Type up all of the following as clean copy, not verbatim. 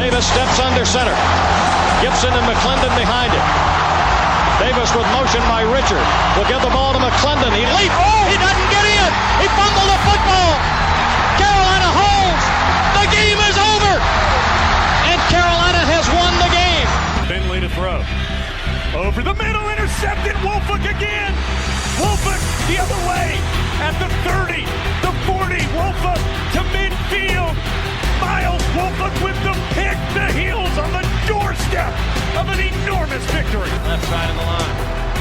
Davis steps under center. Gibson and McClendon behind him. Davis with motion by Richard. Will give the ball to McClendon. He leaps. Oh, he doesn't get in. He fumbled the football. Carolina holds. The game is over. And Carolina has won the game. Finley to throw. Over the middle, intercepted. Wolford again. Wolford the other way at the 30, the 40. Wolford to midfield. Miles Wolford with the pick, the heels on the doorstep of an enormous victory. Left side of the line.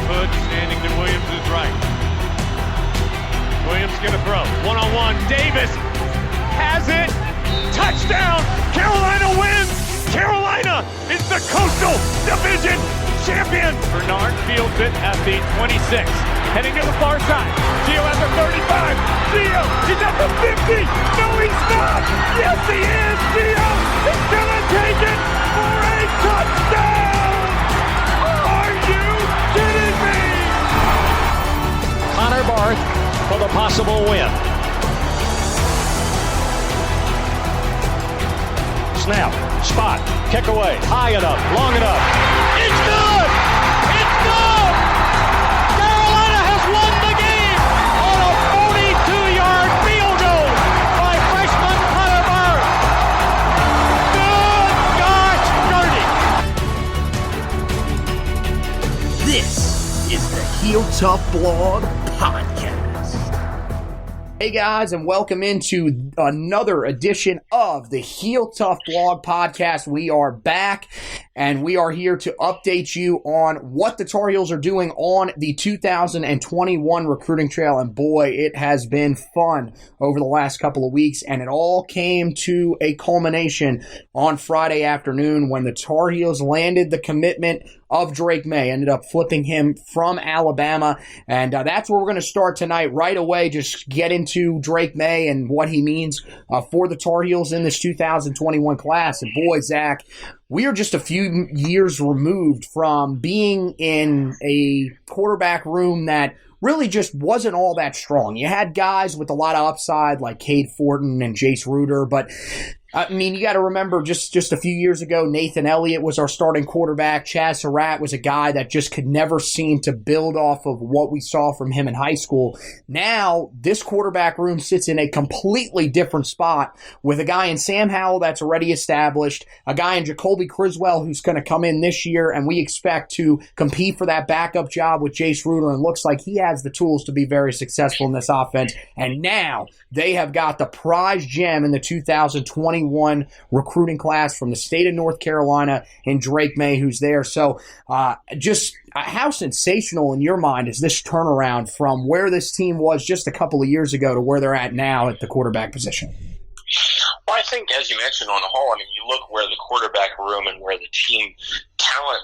Hood standing to Williams' right. Williams gonna throw. One-on-one. Davis has it. Touchdown. Carolina wins. Carolina is the Coastal Division champion. Bernard fields it at the 26. Heading to the far side. Gio at the 35. Gio is at the 50. No, he's not. Yes, he is. Gio is going to take it for a touchdown. Are you kidding me? Connor Barth for the possible win. Snap, spot, kick away, high enough, long enough. It's good! It's good! Carolina has won the game on a 42-yard field goal by freshman Connor Barth. Good gosh, dirty! This is the Heel Tough Blog Podcast. Hey guys, and welcome into another edition of the Heel Tough Blog Podcast. We are back, and we are here to update you on what the Tar Heels are doing on the 2021 recruiting trail. And boy, it has been fun over the last couple of weeks, and it all came to a culmination on Friday afternoon when the Tar Heels landed the commitment of Drake Maye, ended up flipping him from Alabama, and that's where we're going to start tonight right away. Just get into Drake Maye and what he means for the Tar Heels in this 2021 class. And boy, Zack, we are just a few years removed from being in a quarterback room that really just wasn't all that strong. You had guys with a lot of upside like Cade Fortin and Jace Ruder, but I mean, you got to remember just a few years ago, Nathan Elliott was our starting quarterback. Chaz Surratt was a guy that just could never seem to build off of what we saw from him in high school. Now, this quarterback room sits in a completely different spot with a guy in Sam Howell that's already established, a guy in Jacoby Criswell who's going to come in this year, and we expect to compete for that backup job with Jace Ruder, and looks like he has the tools to be very successful in this offense. And now they have got the prize gem in the 2021 recruiting class from the state of North Carolina in Drake Maye, who's there. So just how sensational in your mind is this turnaround from where this team was just a couple of years ago to where they're at now at the quarterback position? Well, I think, as you mentioned on the whole, I mean, you look where the quarterback room and where the team talent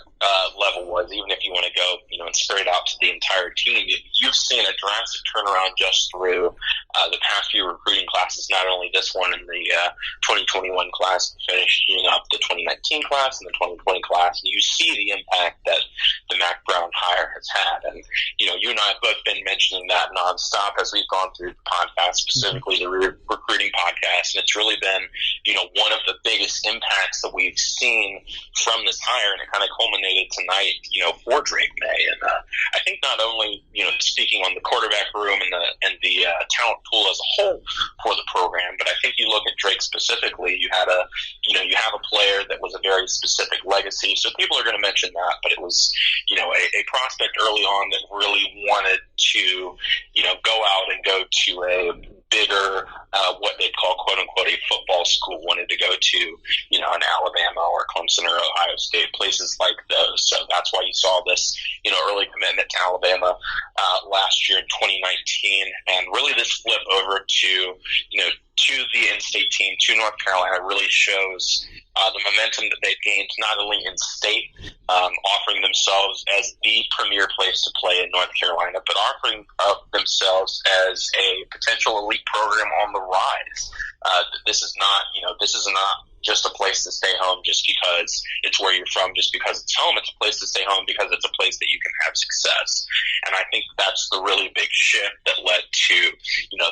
level was, even if you want to go, and spread it out to the entire team, you've seen a drastic turnaround just through the past few recruiting classes, not only this one in the 2021 class, finishing up the 2019 class and the 2020 class, and you see the impact that the Mac Brown hire has had. And, you and I have both been mentioning that nonstop as we've gone through the podcast, specifically the recruiting podcast, and it's really been, one of the biggest impacts that we've seen from this hire, and it kind of culminated tonight, for Drake Maye. And I think not only, speaking on the quarterback room and the talent pool as a whole for the program, but I think you look at Drake specifically, you have a player that was a very specific legacy. So people are going to mention that, but it was, a prospect early on that really wanted to, go out and go to a bigger, what they call, quote unquote, a football school, wanted to go to, an Alabama or Clemson or Ohio State, places like those. So that's why you saw this, early commitment to Alabama last year in 2019. And really this flip over to, to the in-state team, to North Carolina, really shows the momentum that they've gained not only in state, offering themselves as the premier place to play in North Carolina, but offering up themselves as a potential elite program on the rise. This is not just a place to stay home just because it's where you're from, just because it's home. It's a place to stay home because it's a place that you can have success. And I think that's the really big shift that led to,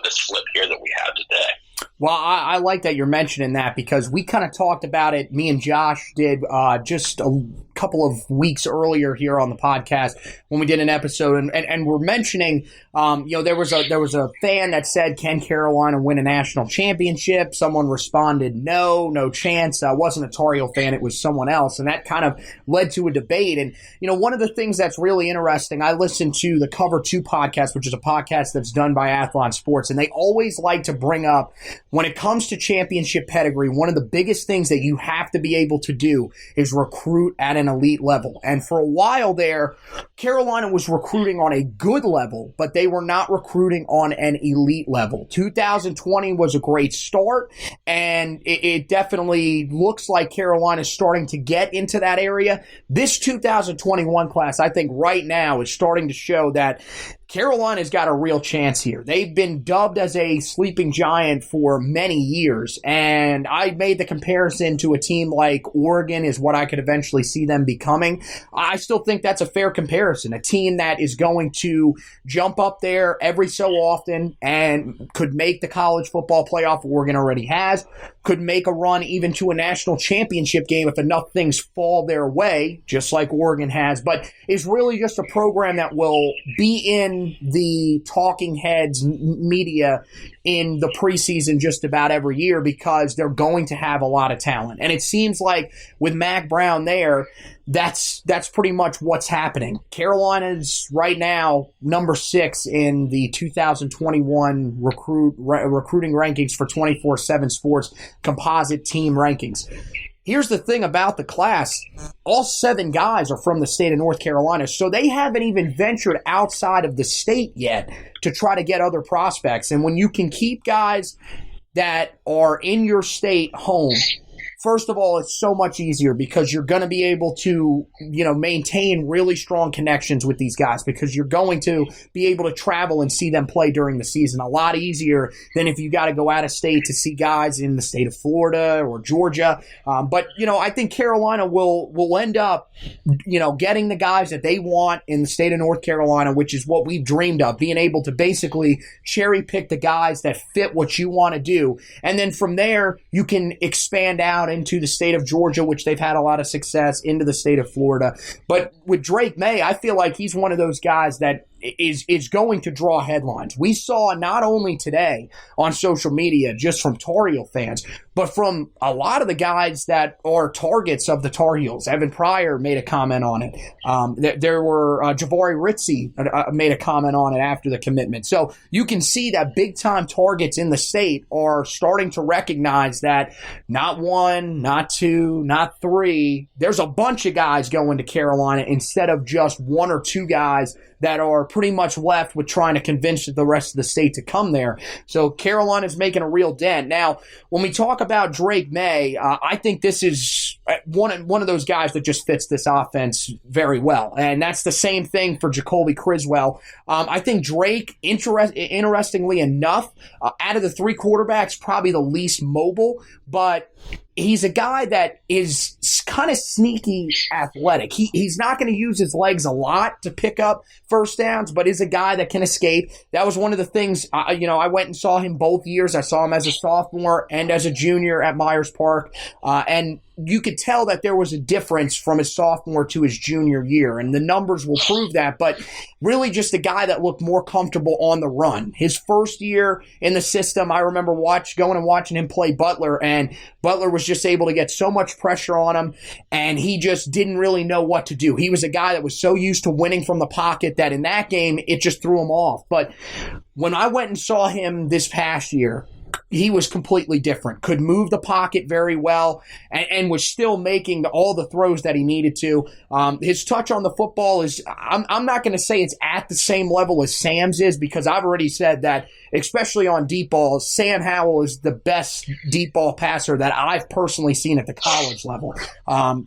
this flip here that we have today. Well, I like that you're mentioning that because we kind of talked about it. Me and Josh did just a couple of weeks earlier here on the podcast when we did an episode, and we're mentioning, there was a fan that said, "Can Carolina win a national championship?" Someone responded, "No chance." It wasn't a Tar Heel fan; it was someone else, and that kind of led to a debate. And one of the things that's really interesting, I listened to the Cover 2 podcast, which is a podcast that's done by Athlon Sports, and they always like to bring up, when it comes to championship pedigree, one of the biggest things that you have to be able to do is recruit at an elite level. And for a while there, Carolina was recruiting on a good level, but they were not recruiting on an elite level. 2020 was a great start, and it definitely looks like Carolina is starting to get into that area. This 2021 class, I think right now, is starting to show that Carolina's got a real chance here. They've been dubbed as a sleeping giant for many years, and I made the comparison to a team like Oregon is what I could eventually see them becoming. I still think that's a fair comparison. A team that is going to jump up there every so often and could make the college football playoff. Oregon already has. Could make a run even to a national championship game if enough things fall their way, just like Oregon has, but is really just a program that will be in the talking heads media in the preseason just about every year because they're going to have a lot of talent. And it seems like with Mack Brown there, that's pretty much what's happening. Carolina's right now number 6 in the 2021 recruiting rankings for 24/7 Sports composite team rankings. Here's the thing about the class. All 7 guys are from the state of North Carolina, so they haven't even ventured outside of the state yet to try to get other prospects. And when you can keep guys that are in your state home, first of all, it's so much easier because you're going to be able to, maintain really strong connections with these guys because you're going to be able to travel and see them play during the season a lot easier than if you got to go out of state to see guys in the state of Florida or Georgia. But I think Carolina will end up, getting the guys that they want in the state of North Carolina, which is what we've dreamed of, being able to basically cherry pick the guys that fit what you want to do. And then from there, you can expand out into the state of Georgia, which they've had a lot of success, into the state of Florida. But with Drake Maye, I feel like he's one of those guys that is going to draw headlines. We saw not only today on social media, just from Tar Heel fans, but from a lot of the guys that are targets of the Tar Heels. Evan Pryor made a comment on it. There were Jahvaree Ritzie made a comment on it after the commitment. So you can see that big-time targets in the state are starting to recognize that not 1, not 2, not 3. There's a bunch of guys going to Carolina instead of just 1 or 2 guys that are pretty much left with trying to convince the rest of the state to come there. So Carolina's making a real dent. Now, when we talk about Drake Maye, I think this is one of those guys that just fits this offense very well. And that's the same thing for Jacoby Criswell. I think Drake, interestingly enough, out of the 3 quarterbacks, probably the least mobile, but he's a guy that is kind of sneaky athletic. He's not going to use his legs a lot to pick up first downs, but is a guy that can escape. That was one of the things, I went and saw him both years. I saw him as a sophomore and as a junior at Myers Park, and you could tell that there was a difference from his sophomore to his junior year, and the numbers will prove that, but really just a guy that looked more comfortable on the run. His first year in the system, I remember going and watching him play Butler, and Butler was just able to get so much pressure on him, and he just didn't really know what to do. He was a guy that was so used to winning from the pocket that in that game, it just threw him off. But when I went and saw him this past year, he was completely different, could move the pocket very well, and was still making all the throws that he needed to. His touch on the football is, I'm not going to say it's at the same level as Sam's is, because I've already said that, especially on deep balls, Sam Howell is the best deep ball passer that I've personally seen at the college level.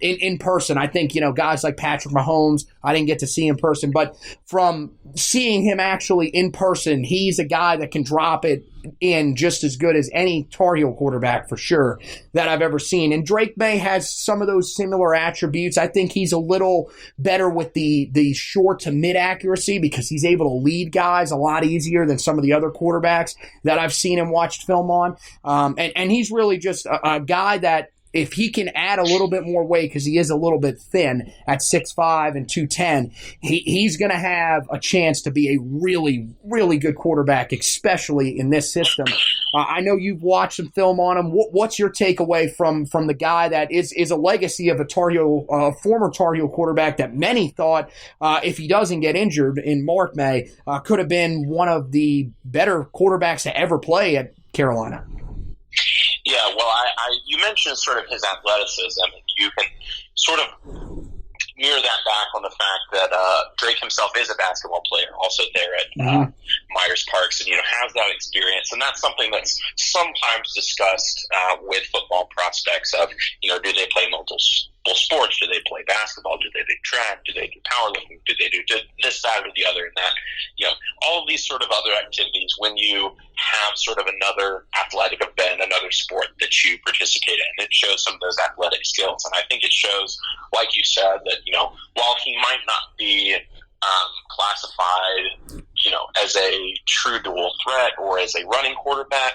In person, I think, guys like Patrick Mahomes, I didn't get to see in person, but from seeing him actually in person, he's a guy that can drop it in just as good as any Tar Heel quarterback for sure that I've ever seen. And Drake Maye has some of those similar attributes. I think he's a little better with the short to mid accuracy because he's able to lead guys a lot easier than some of the other quarterbacks that I've seen and watched film on. And he's really just a guy that, if he can add a little bit more weight, because he is a little bit thin at 6'5" and 210, he's going to have a chance to be a really, really good quarterback, especially in this system. I know you've watched some film on him. What's your takeaway from the guy that is a legacy of a former Tar Heel quarterback that many thought, if he doesn't get injured, in Mark May, could have been one of the better quarterbacks to ever play at Carolina? Yeah, well, you mentioned sort of his athleticism, and you can sort of mirror that back on the fact that Drake himself is a basketball player, also there at Myers Parks, and has that experience, and that's something that's sometimes discussed with football prospects of do they play multiple sports? Do they play basketball? Do they do track? Do they do powerlifting? Do they do this, that, or the other? And that, all of these sort of other activities, when you have sort of another athletic event, another sport that you participate in, it shows some of those athletic skills. And I think it shows, like you said, that, while he might not be classified, as a true dual threat or as a running quarterback,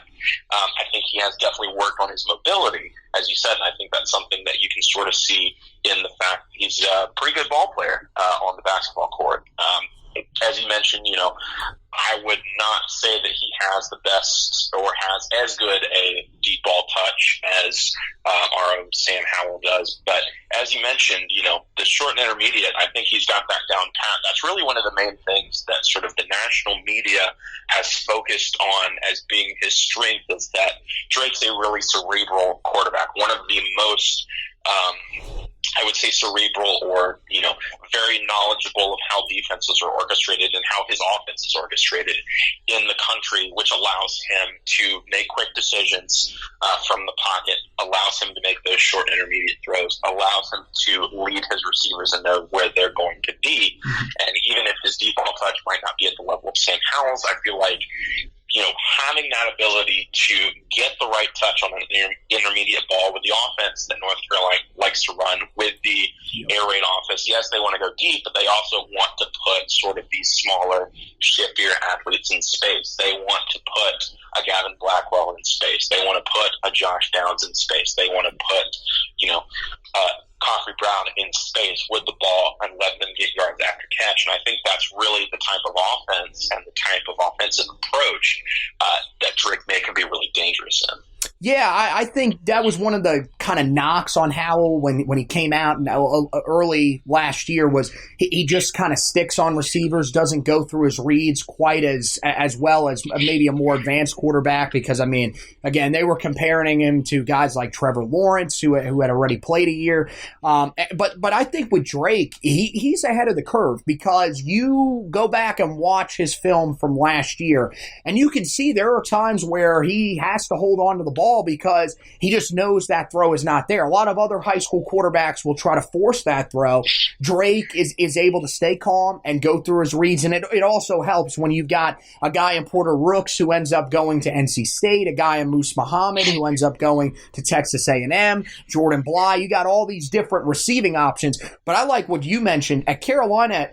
I think he has definitely worked on his mobility, as you said, and I think that's something that you can sort of see in the fact that he's a pretty good ball player on the basketball court. As you mentioned, I would not say that he has the best or has as good a deep ball touch as our own Sam Howell does. But as you mentioned, the short and intermediate, I think he's got that down pat. That's really one of the main things that sort of the national media has focused on as being his strength, is that Drake's a really cerebral quarterback, one of the most I would say cerebral or, very knowledgeable of how defenses are orchestrated and how his offense is orchestrated in the country, which allows him to make quick decisions from the pocket, allows him to make those short intermediate throws, allows him to lead his receivers and know where they're going to be. And even if his deep ball touch might not be at the level of Sam Howell's, I feel like having that ability to get the right touch on an intermediate ball with the offense that North Carolina likes to run with the air raid offense. Yes, they want to go deep, but they also want to put sort of these smaller, shiftier athletes in space. They want to put a Gavin Blackwell in space. They want to put a Josh Downs in space. They want to put, Coffrey Brown in space with the ball and let them get yards after catch. And I think that's really the type of offense and the type of offensive approach that Drake Maye can be really dangerous in. Yeah, I think that was one of the kind of knocks on Howell when he came out early last year, was he just kind of sticks on receivers, doesn't go through his reads quite as well as maybe a more advanced quarterback, because, again, they were comparing him to guys like Trevor Lawrence, who had already played a year. But I think with Drake, he's ahead of the curve, because you go back and watch his film from last year, and you can see there are times where he has to hold on to the ball because he just knows that throw is not there. A lot of other high school quarterbacks will try to force that throw. Drake is able to stay calm and go through his reads, and it also helps when you've got a guy in Porter Rooks who ends up going to NC State, a guy in Moose Muhammad who ends up going to Texas A&M, Jordan Bly. You got all these different receiving options, but I like what you mentioned. At Carolina,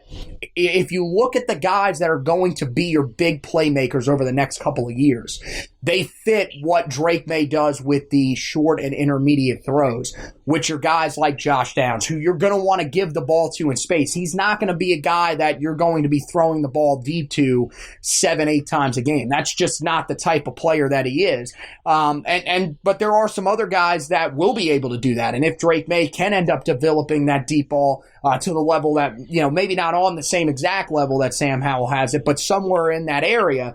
if you look at the guys that are going to be your big playmakers over the next couple of years, they fit what Drake Maye does with the short and intermediate throws, which are guys like Josh Downs, who you're going to want to give the ball to in space. He's not going to be a guy that you're going to be throwing the ball deep to 7-8 times a game. That's just not the type of player that he is. But there are some other guys that will be able to do that. And if Drake Maye can end up developing that deep ball to the level that, maybe not on the same exact level that Sam Howell has it, but somewhere in that area,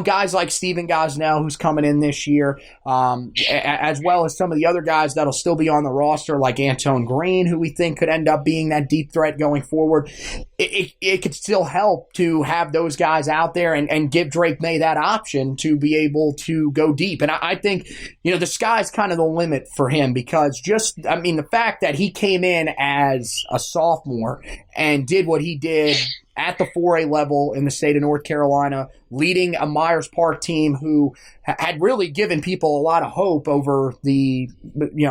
guys like Steven Gosnell, who's coming in this year, as well as some of the other guys that'll still be on the roster, like Antone Green, who we think could end up being that deep threat going forward. It could still help to have those guys out there and give Drake Maye that option to be able to go deep. And I think, the sky's kind of the limit for him, because the fact that he came in as a sophomore and did what he did at the 4A level in the state of North Carolina, leading a Myers Park team who had really given people a lot of hope over the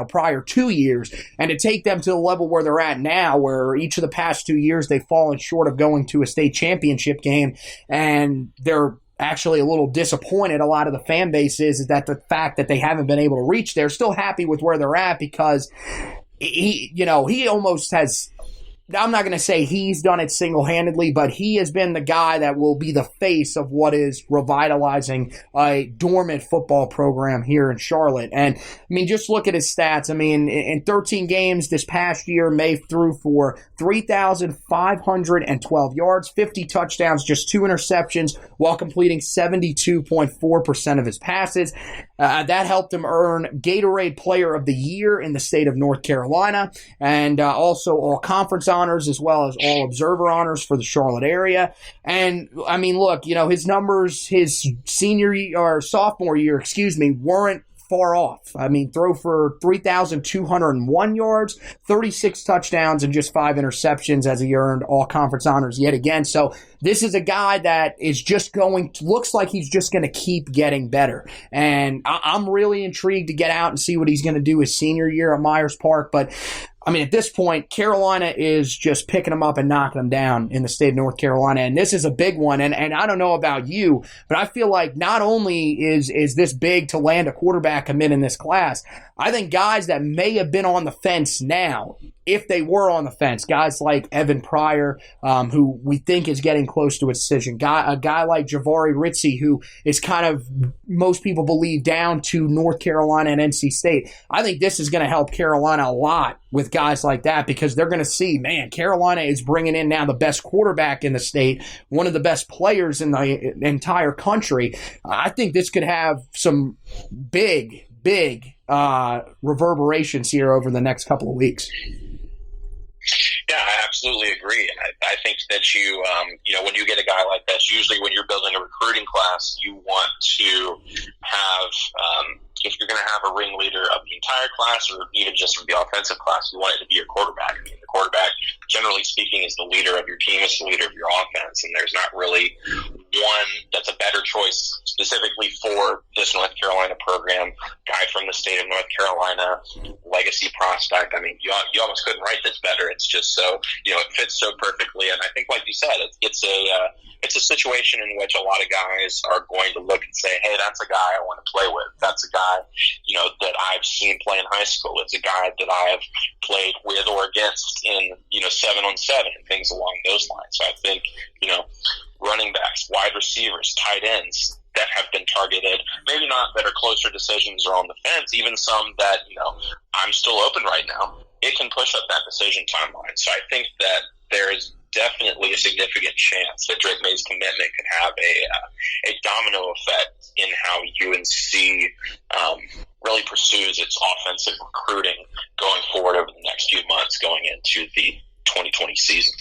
prior 2 years, and to take them to the level where they're at now, where each of the past 2 years they've fallen short of going to a state championship game, and they're actually a little disappointed. A lot of the fan base is that the fact that they haven't been able to reach there. Still happy with where they're at, because he almost has, I'm not going to say he's done it single-handedly, but he has been the guy that will be the face of what is revitalizing a dormant football program here in Charlotte. And, just look at his stats. In 13 games this past year, Maye threw for 3,512 yards, 50 touchdowns, just 2 interceptions, while completing 72.4% of his passes. That helped him earn Gatorade Player of the Year in the state of North Carolina, and also all-conference honors, as well as all observer honors for the Charlotte area. And look, his numbers his sophomore year, weren't far off. Throw for 3,201 yards, 36 touchdowns, and just 5 interceptions as he earned all conference honors yet again. So this is a guy that is looks like he's just going to keep getting better. And I'm really intrigued to get out and see what he's going to do his senior year at Myers Park. But at this point, Carolina is just picking them up and knocking them down in the state of North Carolina. And this is a big one. And I don't know about you, but I feel like not only is this big to land a quarterback commit in this class, I think guys that may have been on the fence now, if they were on the fence, guys like Evan Pryor, who we think is getting close to a decision, a guy like Javari Ritzy, who is kind of, most people believe, down to North Carolina and NC State. I think this is going to help Carolina a lot with guys like that, because they're going to see, man, Carolina is bringing in now the best quarterback in the state, one of the best players in the entire country. I think this could have some big reverberations here over the next couple of weeks. Yeah, I absolutely agree. And I think that when you get a guy like that, usually when you're building a recruiting class, you want to have, if you're going to have a ringleader of the entire class or even just from the offensive class, you want it to be your quarterback. The quarterback, generally speaking, is the leader of your team, is the leader of your offense, and there's not really one that's a better choice specifically for this North Carolina program. Guy from the state of North Carolina, legacy prospect. You almost couldn't write this better. It's just so, it fits so perfectly. And I think, like you said, it's a situation in which a lot of guys are going to look and say, hey, that's a guy I want to play with. That's a guy, that I've seen play in high school. It's a guy that I have played with or against in, 7-on-7 and things along those lines. So I think, running backs, wide receivers, tight ends that have been targeted, maybe not that are closer decisions or on the fence, even some that, I'm still open right now, it can push up that decision timeline. So I think that there is definitely a significant chance that Drake Maye's commitment could have a domino effect in how UNC really pursues its offensive recruiting going forward over the next few months going into the 2020 season.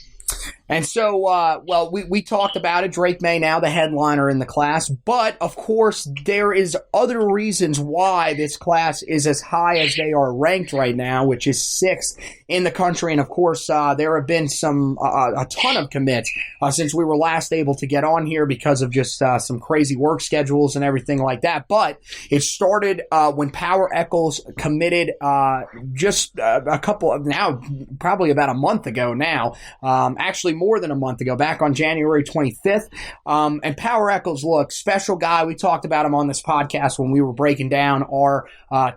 And so, we talked about it. Drake Maye now the headliner in the class. But, of course, there is other reasons why this class is as high as they are ranked right now, which is 6th in the country. And, of course, there have been a ton of commits since we were last able to get on here because of just some crazy work schedules and everything like that. But it started when Power Eccles committed just a couple of, now probably about a month ago now, actually more than a month ago, back on January 25th. And Power Eccles, look, special guy. We talked about him on this podcast when we were breaking down our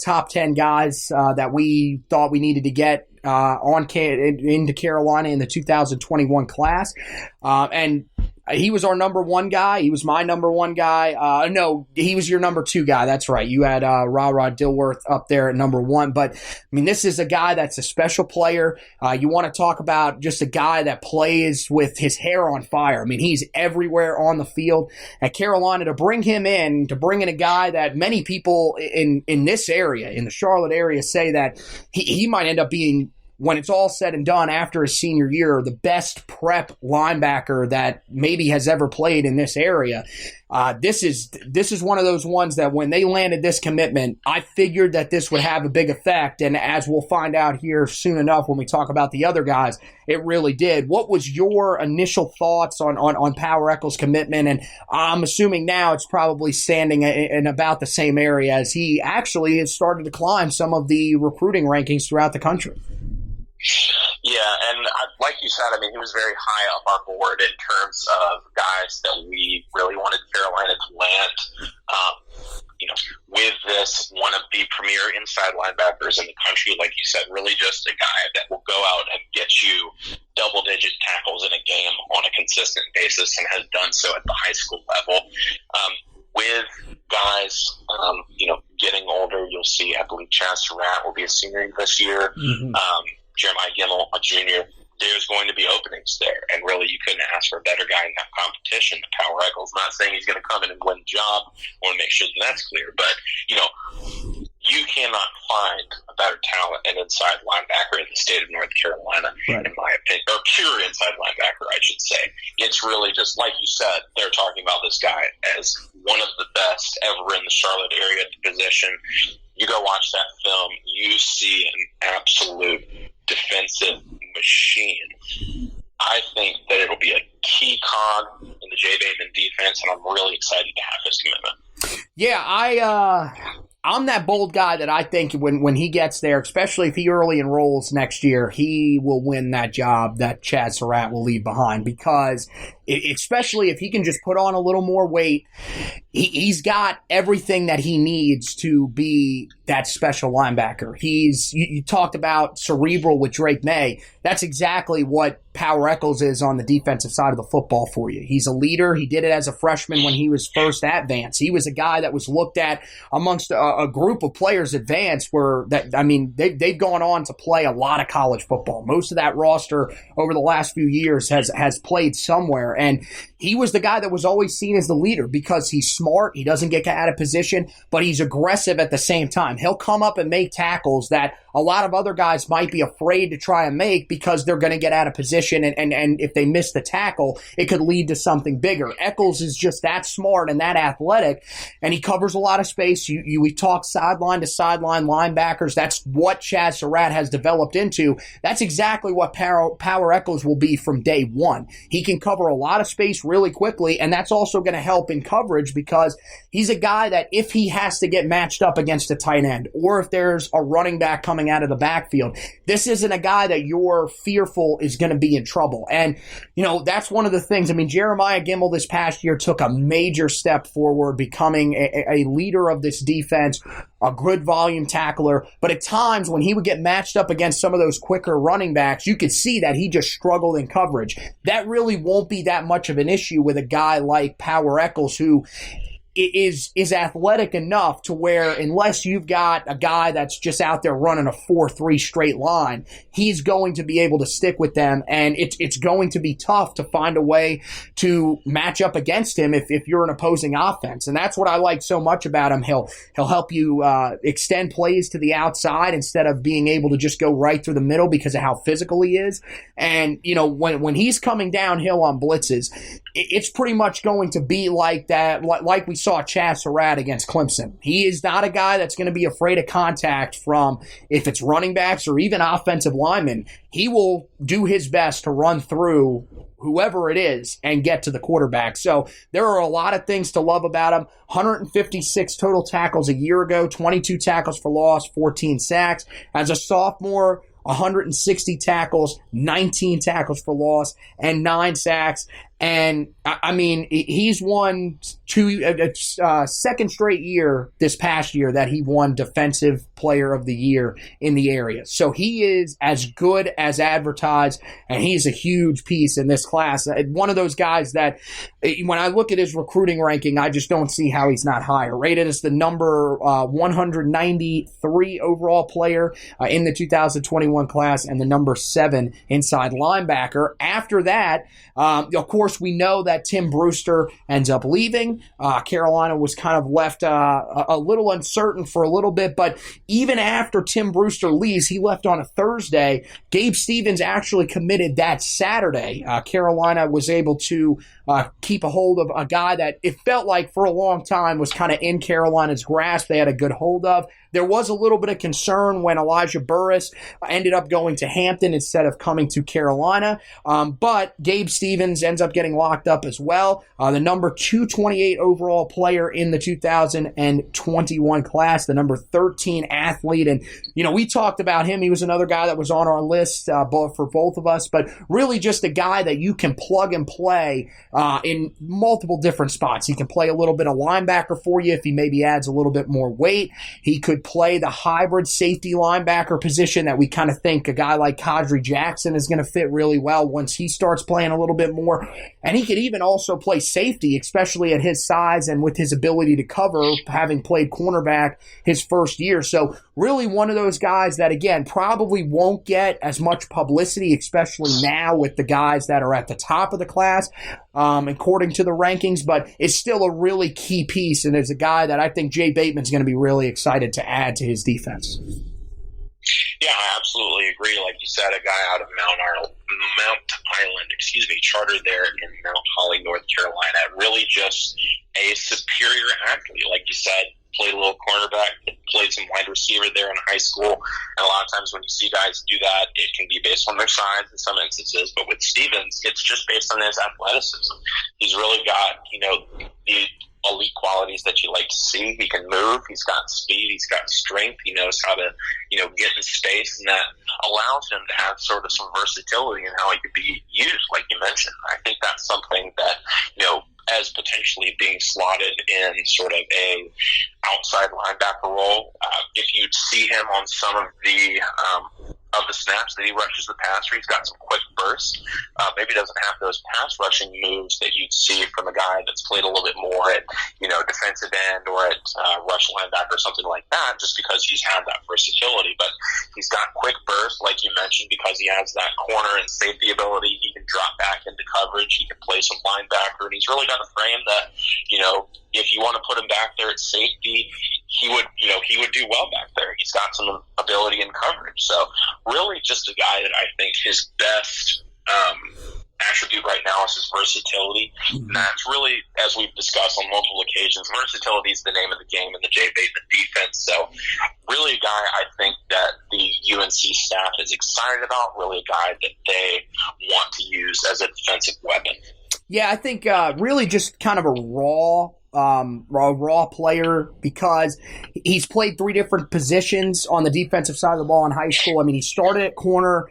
top 10 guys that we thought we needed to get into Carolina in the 2021 class. And He was our number one guy. He was my number one guy. No, he was your number two guy. That's right. You had Ra Dilworth up there at number one. But, I mean, this is a guy that's a special player. You want to talk about just a guy that plays with his hair on fire. I mean, he's everywhere on the field. At Carolina, to bring him in, to bring in a guy that many people in this area, in the Charlotte area, say that he might end up being, when it's all said and done after his senior year, the best prep linebacker that maybe has ever played in this area. This is one of those ones that when they landed this commitment, I figured that this would have a big effect. And as we'll find out here soon enough when we talk about the other guys, it really did. What was your initial thoughts on Power Echols' commitment? And I'm assuming now it's probably standing in about the same area as he actually has started to climb some of the recruiting rankings throughout the country. Yeah, and like you said, I mean, he was very high up our board in terms of guys that we really wanted Carolina to land. With this, one of the premier inside linebackers in the country, like you said, really just a guy that will go out and get you double-digit tackles in a game on a consistent basis and has done so at the high school level. With guys, getting older, you'll see, I believe Chaz Surratt will be a senior this year. Mm-hmm. Jeremiah Gimmel, a junior. There's going to be openings there, and really you couldn't ask for a better guy in that competition. Power Echols, not saying he's going to come in and win the job. I want to make sure that that's clear, but you cannot find a better talent and inside linebacker in the state of North Carolina, right, in my opinion, or pure inside linebacker, I should say. It's really just, like you said, they're talking about this guy as one of the best ever in the Charlotte area at the position. You go watch that film, you see an absolute defensive machine. I think that it'll be a key cog in the Jay Bateman defense, and I'm really excited to have his commitment. Yeah, I'm that bold guy that I think when he gets there, especially if he early enrolls next year, he will win that job that Chaz Surratt will leave behind, because especially if he can just put on a little more weight, he's got everything that he needs to be that special linebacker. You talked about cerebral with Drake Maye. That's exactly what Power Echols is on the defensive side of the football for you. He's a leader. He did it as a freshman when he was first at Vance. He was a guy that was looked at amongst a group of players at Vance they've gone on to play a lot of college football. Most of that roster over the last few years has played somewhere. And he was the guy that was always seen as the leader because he's smart. He doesn't get out of position, but he's aggressive at the same time. He'll come up and make tackles that a lot of other guys might be afraid to try and make because they're going to get out of position. And if they miss the tackle, it could lead to something bigger. Echols is just that smart and that athletic, and he covers a lot of space. We talk sideline to sideline linebackers. That's what Chaz Surratt has developed into. That's exactly what Power Echols will be from day one. He can cover a lot of space really quickly, and that's also going to help in coverage because he's a guy that if he has to get matched up against a tight end or if there's a running back coming out of the backfield, this isn't a guy that you're fearful is going to be in trouble. And, that's one of the things. I mean, Jeremiah Gimmel this past year took a major step forward, becoming a leader of this defense, a good volume tackler. But at times when he would get matched up against some of those quicker running backs, you could see that he just struggled in coverage. That really won't be that much of an issue with a guy like Power Echols, who is athletic enough to where unless you've got a guy that's just out there running a 4-3 straight line, he's going to be able to stick with them, and it's going to be tough to find a way to match up against him if you're an opposing offense. And that's what I like so much about him. He'll help you extend plays to the outside instead of being able to just go right through the middle because of how physical he is. And when he's coming downhill on blitzes, it's pretty much going to be like that, like we saw Chaz Surratt against Clemson. He is not a guy that's going to be afraid of contact from, if it's running backs or even offensive linemen. He will do his best to run through whoever it is and get to the quarterback. So there are a lot of things to love about him. 156 total tackles a year ago, 22 tackles for loss, 14 sacks. As a sophomore, 160 tackles, 19 tackles for loss, and 9 sacks. And I mean, he's won second straight year this past year that he won Defensive Player of the Year in the area. So he is as good as advertised, and he's a huge piece in this class. One of those guys that, when I look at his recruiting ranking, I just don't see how he's not higher. Rated as the number 193 overall player in the 2021 class and the number 7 inside linebacker. After that, of course, we know that Tim Brewster ends up leaving. Carolina was kind of left a little uncertain for a little bit, but even after Tim Brewster leaves, he left on a Thursday. Gabe Stevens actually committed that Saturday. Carolina was able to keep a hold of a guy that it felt like for a long time was kind of in Carolina's grasp. They had a good hold of. There was a little bit of concern when Elijah Burris ended up going to Hampton instead of coming to Carolina. But Gabe Stevens ends up getting locked up as well. The number 228 overall player in the 2021 class, the number 13 athlete. And, we talked about him. He was another guy that was on our list for both of us, but really just a guy that you can plug and play in multiple different spots. He can play a little bit of linebacker for you if he maybe adds a little bit more weight. He could play the hybrid safety linebacker position that we kind of think a guy like Kadri Jackson is going to fit really well once he starts playing a little bit more. And he could even also play safety, especially at his size and with his ability to cover, having played cornerback his first year. So really one of those guys that, again, probably won't get as much publicity, especially now with the guys that are at the top of the class, according to the rankings, but it's still a really key piece, and is a guy that I think Jay Bateman's going to be really excited to add to his defense. Yeah, I absolutely agree. Like you said, a guy out of Mount Island, chartered there in Mount Holly, North Carolina. Really just a superior athlete. Like you said, played a little cornerback, played some wide receiver there in high school. And a lot of times when you see guys do that, it can be based on their size in some instances. But with Stevens, it's just based on his athleticism. He's really got, the elite qualities that you like to see. He can move. He's got speed. He's got strength. He knows how to, get in space, and that allows him to have sort of some versatility in how he could be used, like you mentioned. I think that's something that, as potentially being slotted in sort of a outside linebacker role. If you see him on some of the snaps that he rushes the passer, he's got some quick bursts. Maybe doesn't have those pass rushing moves that you'd see from a guy that's played a little bit more at, defensive end or at rush linebacker or something like that, just because he's had that versatility. But he's got quick bursts, like you mentioned, because he has that corner and safety ability. He can drop back into coverage. He can play some linebacker, and he's really got a frame that, if you want to put him back there at safety, he would do well back there. He's got some ability in coverage. So really just a guy that I think his best attribute right now is his versatility. And that's really, as we've discussed on multiple occasions, versatility is the name of the game in the Jay Bateman defense. So really a guy I think that the UNC staff is excited about, really a guy that they want to use as a defensive weapon. Yeah, I think really just kind of a raw player, because he's played 3 different positions on the defensive side of the ball in high school. I mean, he started at corner.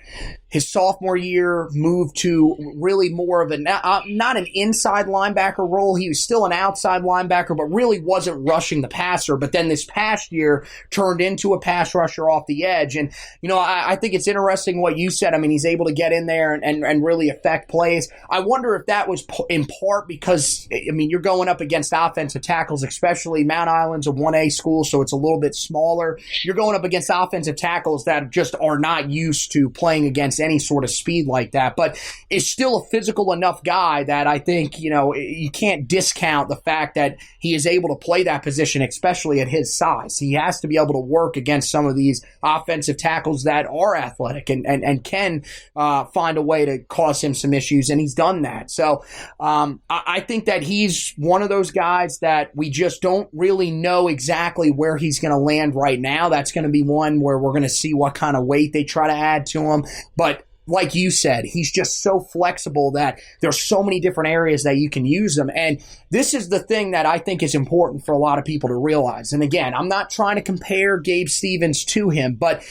His sophomore year moved to really more of not an inside linebacker role. He was still an outside linebacker, but really wasn't rushing the passer. But then this past year turned into a pass rusher off the edge. And, I think it's interesting what you said. I mean, he's able to get in there and really affect plays. I wonder if that was in part because, you're going up against offensive tackles, especially Mount Island's a 1A school, so it's a little bit smaller. You're going up against offensive tackles that just are not used to playing against any sort of speed like that, but is still a physical enough guy that I think, you can't discount the fact that he is able to play that position, especially at his size. He has to be able to work against some of these offensive tackles that are athletic and can find a way to cause him some issues, and he's done that. So I think that he's one of those guys that we just don't really know exactly where he's going to land right now. That's going to be one where we're going to see what kind of weight they try to add to him. But like you said, he's just so flexible that there's so many different areas that you can use him. And this is the thing that I think is important for a lot of people to realize. And again, I'm not trying to compare Gabe Stevens to him, but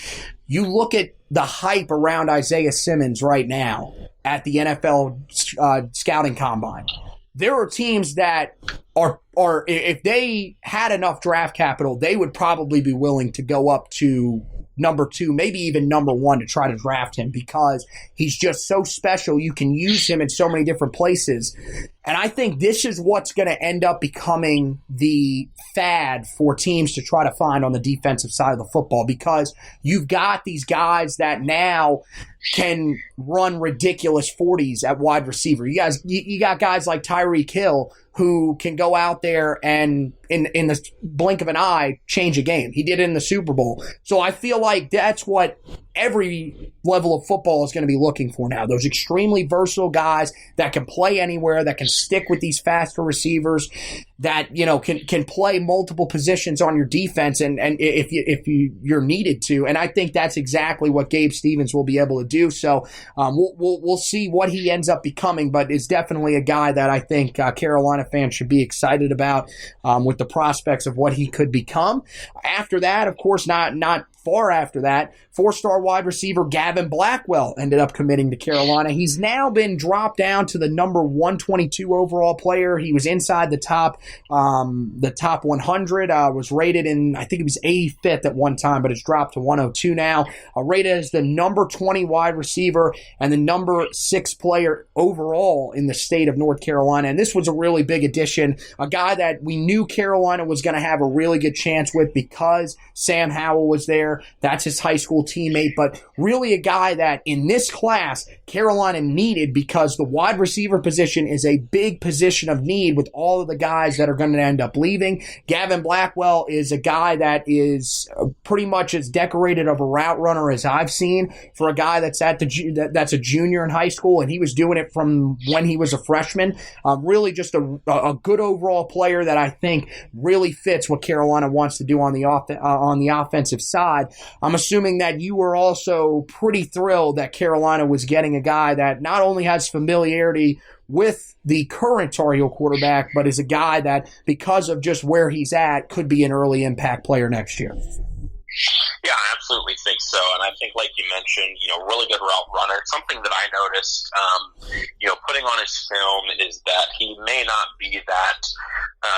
you look at the hype around Isaiah Simmons right now. at the NFL scouting combine. There are teams that are if they had enough draft capital, they would probably be willing to go up to number 2, maybe even number 1 to try to draft him because he's just so special. You can use him in so many different places. And I think this is what's going to end up becoming the fad for teams to try to find on the defensive side of the football because you've got these guys that now can run ridiculous 40s at wide receiver. You got guys like Tyreek Hill who can go out there and in the blink of an eye change a game. He did it in the Super Bowl. So I feel like that's what every level of football is going to be looking for now. Those extremely versatile guys that can play anywhere, that can stick with these faster receivers, that can play multiple positions on your defense and if you're needed to. And I think that's exactly what Gabe Stevens will be able to do. So we'll see what he ends up becoming, but is definitely a guy that I think Carolina fans should be excited about with the prospects of what he could become. After that, of course, not far after that, 4-star wide receiver Gavin Blackwell ended up committing to Carolina. He's now been dropped down to the number 122 overall player. He was inside the top 100, was rated in, I think it was 85th at one time, but it's dropped to 102 now. Rated as the number 20 wide receiver and the number 6 player overall in the state of North Carolina. And this was a really big addition, a guy that we knew Carolina was going to have a really good chance with because Sam Howell was there. That's his high school teammate, but really a guy that in this class Carolina needed because the wide receiver position is a big position of need with all of the guys that are going to end up leaving. Gavin Blackwell is a guy that is pretty much as decorated of a route runner as I've seen for a guy that's that's a junior in high school, and he was doing it from when he was a freshman. Really just a good overall player that I think really fits what Carolina wants to do on the offensive side. I'm assuming that you were also pretty thrilled that Carolina was getting a guy that not only has familiarity with the current Tar Heel quarterback, but is a guy that, because of just where he's at, could be an early impact player next year. Yeah, I absolutely think so. And I think, like you mentioned, really good route runner. Something that I noticed, putting on his film is that he may not be that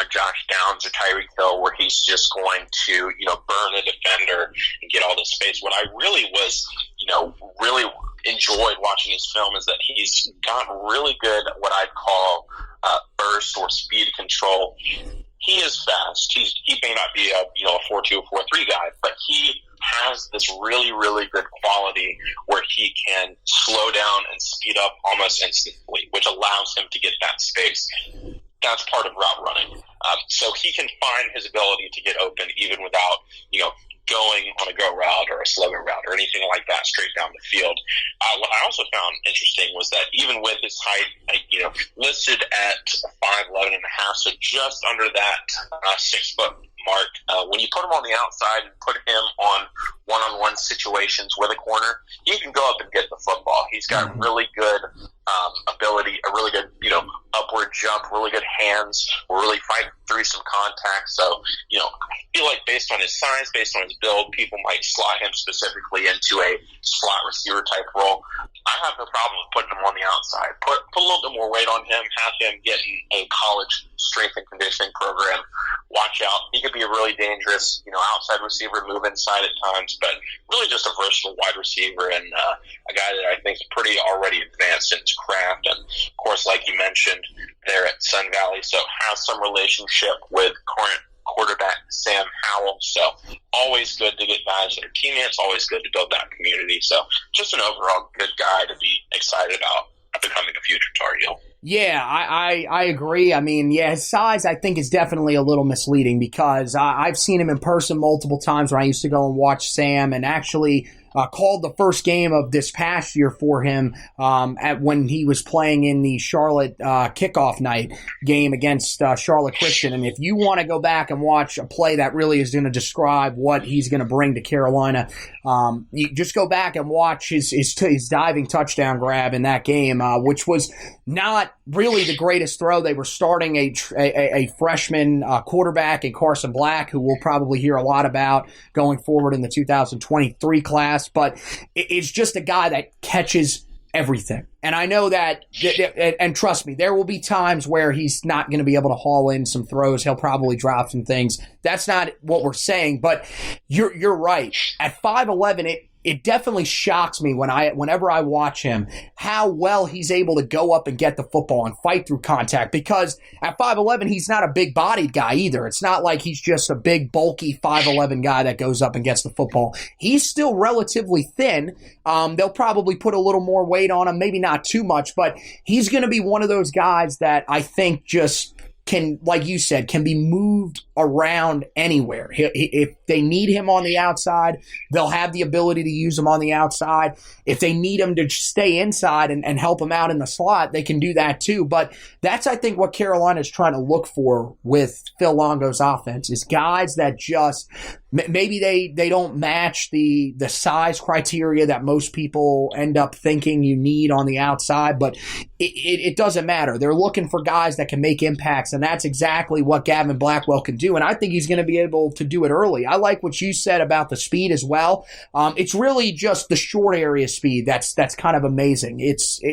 Josh Downs or Tyreek Hill where he's just going to, burn a defender and get all the space. What I really was, really enjoyed watching his film is that he's got really good, what I'd call burst or speed control. He is fast. He may not be a 4.2 or 4.3 guy, but he has this really, really good quality where he can slow down and speed up almost instantly, which allows him to get that space. That's part of route running. So he can find his ability to get open even without, going on a go route or a slower route or anything like that straight down the field. What I also found interesting was that even with his height, listed at 5'11" and a half, so just under that 6 foot mark, when you put him on the outside and put him on one-on-one situations with a corner, he can go up and get the football. He's got really good ability, a really good, upward jump, really good hands, will really fight through some contact. So, I feel like based on his size, based on his build, people might slot him specifically into a slot receiver type role. I have no problem with putting him on the outside. Put a little bit more weight on him, have him get in a college strength and conditioning program. Watch out. He could be a really dangerous, outside receiver, move inside at times, but really just a versatile wide receiver and a guy that I think is pretty already advanced in his craft. And, of course, like you mentioned, there at Sun Valley, so has some relationship with current quarterback Sam Howell. So always good to get guys that are teammates, always good to build that community. So just an overall good guy to be excited about becoming a future Tar Heel. Yeah, I agree. I mean, his size I think is definitely a little misleading because I've seen him in person multiple times when I used to go and watch Sam, and actually called the first game of this past year for him when he was playing in the Charlotte kickoff night game against Charlotte Christian. And if you want to go back and watch a play that really is going to describe what he's going to bring to Carolina, you just go back and watch his diving touchdown grab in that game, which was not really the greatest throw. They were starting a freshman quarterback in Carson Black, who we'll probably hear a lot about going forward in the 2023 class. But it's just a guy that catches everything. And I know that, and trust me, there will be times where he's not going to be able to haul in some throws. He'll probably drop some things. That's not what we're saying, but you're right. At 5'11", it definitely shocks me whenever I watch him how well he's able to go up and get the football and fight through contact, because at 5'11", he's not a big-bodied guy either. It's not like he's just a big, bulky 5'11" guy that goes up and gets the football. He's still relatively thin. They'll probably put a little more weight on him, maybe not too much, but he's going to be one of those guys that I think just can, like you said, can be moved around anywhere. If they need him on the outside, they'll have the ability to use him on the outside. If they need him to stay inside and help him out in the slot, they can do that too. But that's, I think, what Carolina's trying to look for with Phil Longo's offense is guys that just maybe they don't match the size criteria that most people end up thinking you need on the outside, but it doesn't matter. They're looking for guys that can make impacts, and that's exactly what Gavin Blackwell can do, and I think he's going to be able to do it early. I like what you said about the speed as well. It's really just the short area speed that's kind of amazing.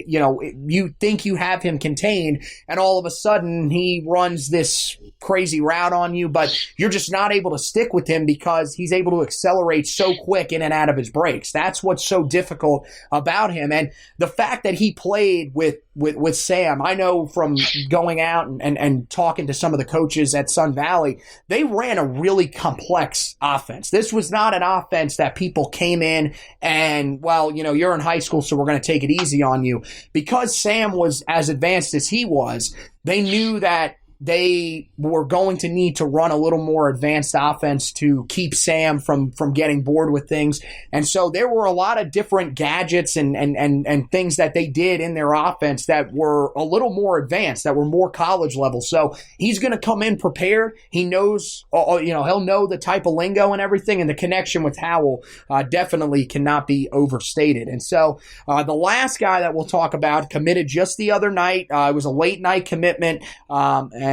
You think you have him contained, and all of a sudden he runs this crazy route on you, but you're just not able to stick with him because he's able to accelerate so quick in and out of his breaks. That's what's so difficult about him. And the fact that he played with Sam, I know from going out and talking to some of the coaches at Sun Valley, they ran a really complex offense. This was not an offense that people came in and, well, you're in high school, so we're going to take it easy on you. Because Sam was as advanced as he was, they knew that they were going to need to run a little more advanced offense to keep Sam from getting bored with things. And so there were a lot of different gadgets and things that they did in their offense that were a little more advanced, that were more college level. So he's going to come in prepared. He knows, he'll know the type of lingo and everything, and the connection with Howell definitely cannot be overstated. And so the last guy that we'll talk about committed just the other night. It was a late night commitment, and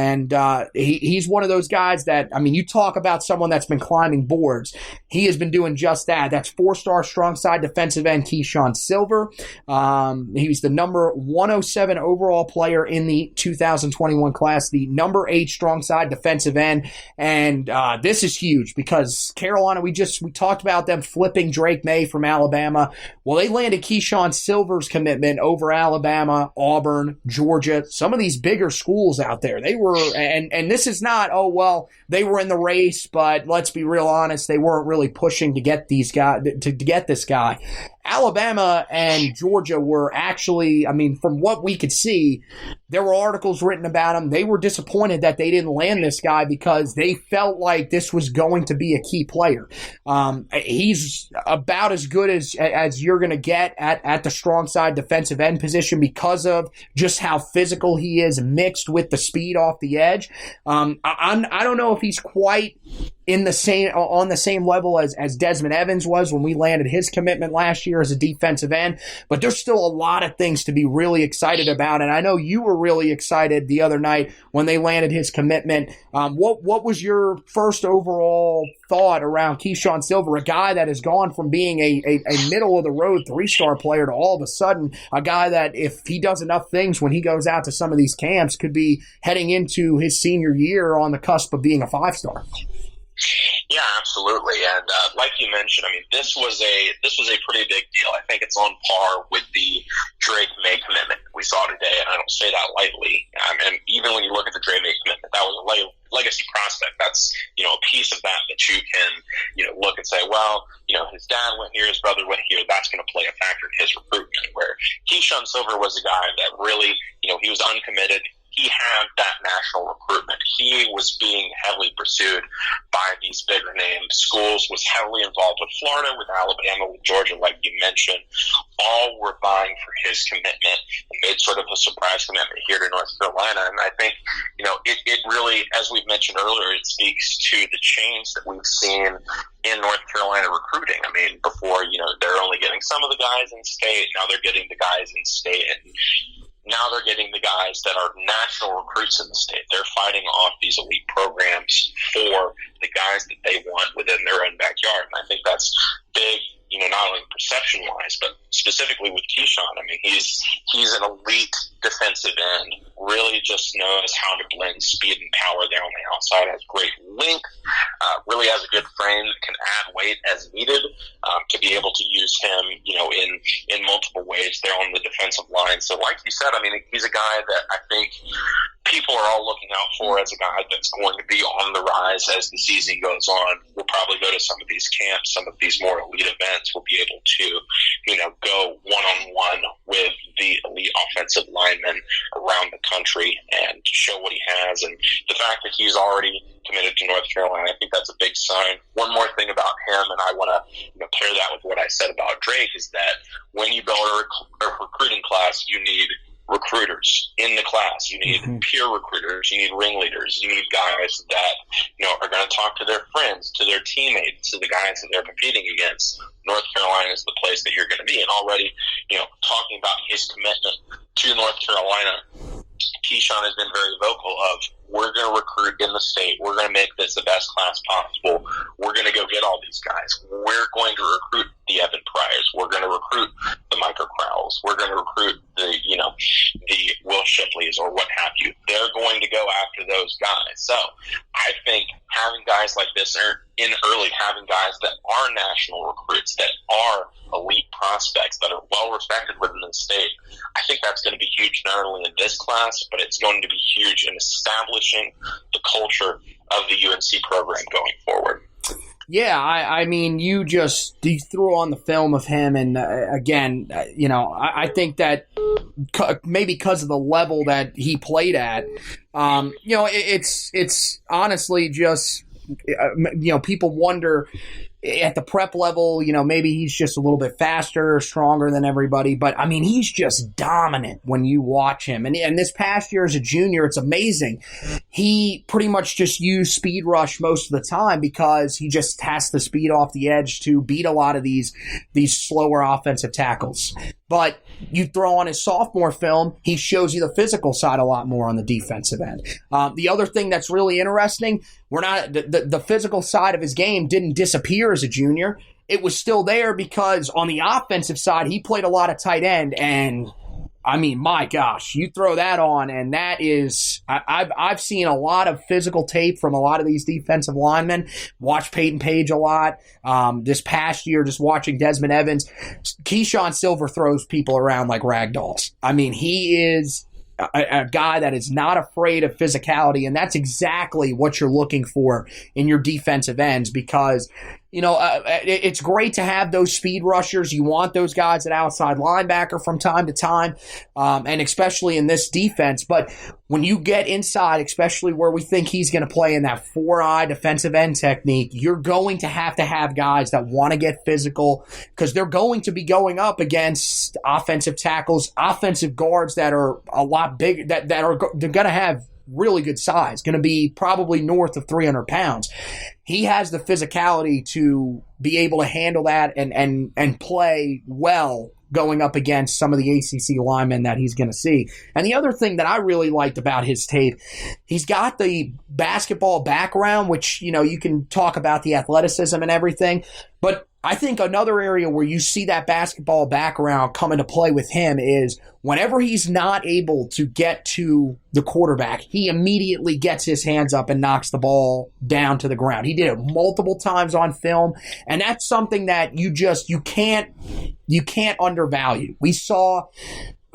he's one of those guys that, you talk about someone that's been climbing boards. He has been doing just that. That's 4-star strong side defensive end Keyshawn Silver. He's the number 107 overall player in the 2021 class, the number 8 strong side defensive end. And this is huge because Carolina, we talked about them flipping Drake Maye from Alabama. Well, they landed Keyshawn Silver's commitment over Alabama, Auburn, Georgia, some of these bigger schools out there. They were, and this is not, they were in the race, but let's be real honest, they weren't really pushing to get these guys, to get this guy. Alabama and Georgia were actually, from what we could see, there were articles written about him. They were disappointed that they didn't land this guy because they felt like this was going to be a key player. He's about as good as you're going to get at the strong side defensive end position because of just how physical he is mixed with the speed off the edge. I don't know if he's quite on the same level as Desmond Evans was when we landed his commitment last year as a defensive end, but there's still a lot of things to be really excited about, and I know you were really excited the other night when they landed his commitment. What was your first overall thought around Keyshawn Silver, a guy that has gone from being a middle-of-the-road 3-star player to all of a sudden a guy that, if he does enough things when he goes out to some of these camps, could be heading into his senior year on the cusp of being a 5-star? Yeah, absolutely. And like you mentioned, this was a pretty big deal. I think it's on par with the Drake Maye commitment we saw today, and I don't say that lightly. And even when you look at the Drake Maye commitment, that was a legacy prospect. That's a piece of that you can look and say, well, his dad went here, his brother went here. That's going to play a factor in his recruitment. Where Keyshawn Silver was a guy that really, he was uncommitted. He had that national recruitment. He was being heavily pursued by these bigger name schools, was heavily involved with Florida, with Alabama, with Georgia, like you mentioned. All were vying for his commitment and made sort of a surprise commitment here to North Carolina. And I think, it really, as we've mentioned earlier, it speaks to the change that we've seen in North Carolina recruiting. Before, they're only getting some of the guys in state. Now they're getting the guys in state. And now they're getting the guys that are national recruits in the state. They're fighting off these elite programs for the guys that they want within their own backyard. And I think that's big, not only perception-wise, but specifically with Keyshawn. Keyshawn. I mean, he's an elite defensive end. Really just knows how to blend speed and power there on the outside. Has great length. Really has a good frame. Can add weight as needed to be able to use him, in multiple ways there on the defensive line. So, like you said, I mean, he's a guy that I think people are all looking out for as a guy that's going to be on the rise as the season goes on. We'll probably go to some of these camps, some of these more elite events. We'll be able to, go one-on-one with the elite offensive linemen around the country and show what he has. And the fact that he's already committed to North Carolina, I think that's a big sign. One more thing about him, and I want to pair that with what I said about Drake, is that when you build a recruiting class, you need recruiters in the class. You need peer recruiters. You need ringleaders. You need guys that are going to talk to their friends, to their teammates, to the guys that they're competing against. North Carolina is the place that you're going to be. And already, talking about his commitment to North Carolina, Keyshawn has been very vocal of, we're going to recruit in the state. We're going to make this the best class possible. We're going to go get all these guys. We're going to recruit the Evan Pryors. We're going to recruit the Micah Crowells. We're going to recruit the Will Shipleys or what have you. They're going to go after those guys. So I think having guys like this having guys that are national recruits, that are elite prospects, that are well respected within the state, I think that's going to be huge not only in this class, but it's going to be huge in establishing the culture of the UNC program going forward. Yeah, I mean, you threw on the film of him, and again, I think that maybe because of the level that he played at, it's honestly just, people wonder at the prep level, maybe he's just a little bit faster, stronger than everybody. But, I mean, he's just dominant when you watch him. And this past year as a junior, it's amazing. He pretty much just used speed rush most of the time because he just has the speed off the edge to beat a lot of these slower offensive tackles. But you throw on his sophomore film, he shows you the physical side a lot more on the defensive end. The other thing that's really interesting, the physical side of his game didn't disappear as a junior. It was still there because on the offensive side, he played a lot of tight end, and I mean, my gosh, you throw that on, and that is, I've seen a lot of physical tape from a lot of these defensive linemen. Watch Peyton Page a lot. This past year, just watching Desmond Evans. Keyshawn Silver throws people around like rag dolls. I mean, he is a guy that is not afraid of physicality, and that's exactly what you're looking for in your defensive ends because, it's great to have those speed rushers. You want those guys at outside linebacker from time to time, and especially in this defense. But when you get inside, especially where we think he's going to play in that 4-eye defensive end technique, you're going to have going that want to get physical because they're going to be going up against offensive tackles, offensive guards that are a lot bigger, they're going to have really good size, going to be probably north of 300 pounds. He has the physicality to be able to handle that and play well going up against some of the ACC linemen that he's going to see. And the other thing that I really liked about his tape, he's got the basketball background, which, you can talk about the athleticism and everything, but I think another area where you see that basketball background come into play with him is whenever he's not able to get to the quarterback, he immediately gets his hands up and knocks the ball down to the ground. He did it multiple times on film, and that's something that you can't undervalue. We saw,